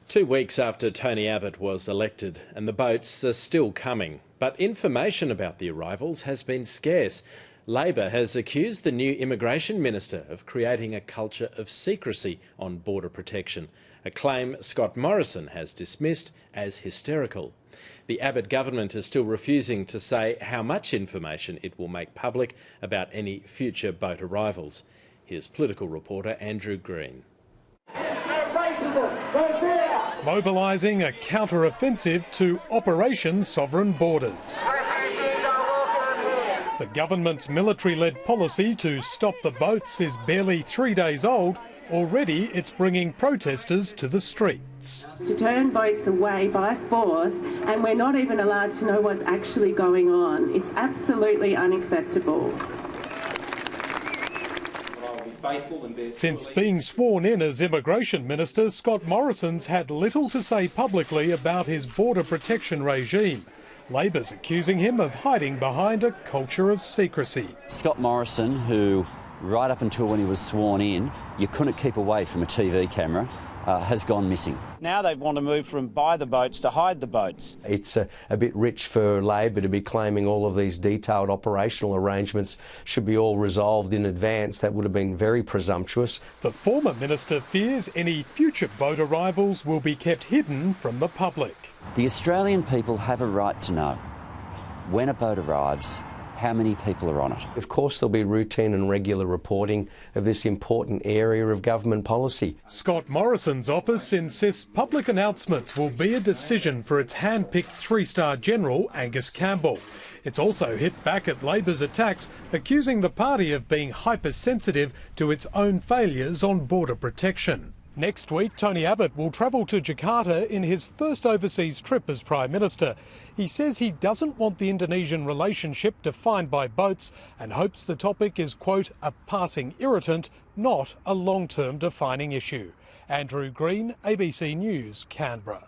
2 weeks after Tony Abbott was elected, and the boats are still coming. But information about the arrivals has been scarce. Labor has accused the new immigration minister of creating a culture of secrecy on border protection, a claim Scott Morrison has dismissed as hysterical. The Abbott government is still refusing to say how much information it will make public about any future boat arrivals. Here's political reporter Andrew Green. Mobilising a counter-offensive to Operation Sovereign Borders. The government's military-led policy to stop the boats is barely 3 days old. Already it's bringing protesters to the streets. To turn boats away by force, and we're not even allowed to know what's actually going on. It's absolutely unacceptable. Since being sworn in as Immigration Minister, Scott Morrison's had little to say publicly about his border protection regime. Labor's accusing him of hiding behind a culture of secrecy. Scott Morrison, who right up until when he was sworn in, you couldn't keep away from a TV camera, has gone missing. Now they want to move from buy the boats to hide the boats. It's a bit rich for Labor to be claiming all of these detailed operational arrangements should be all resolved in advance. That would have been very presumptuous. The former minister fears any future boat arrivals will be kept hidden from the public. The Australian people have a right to know when a boat arrives, how many people are on it. Of course there'll be routine and regular reporting of this important area of government policy. Scott Morrison's office insists public announcements will be a decision for its hand-picked three-star general Angus Campbell. It's also hit back at Labor's attacks, accusing the party of being hypersensitive to its own failures on border protection. Next week, Tony Abbott will travel to Jakarta in his first overseas trip as Prime Minister. He says he doesn't want the Indonesian relationship defined by boats and hopes the topic is, quote, a passing irritant, not a long-term defining issue. Andrew Green, ABC News, Canberra.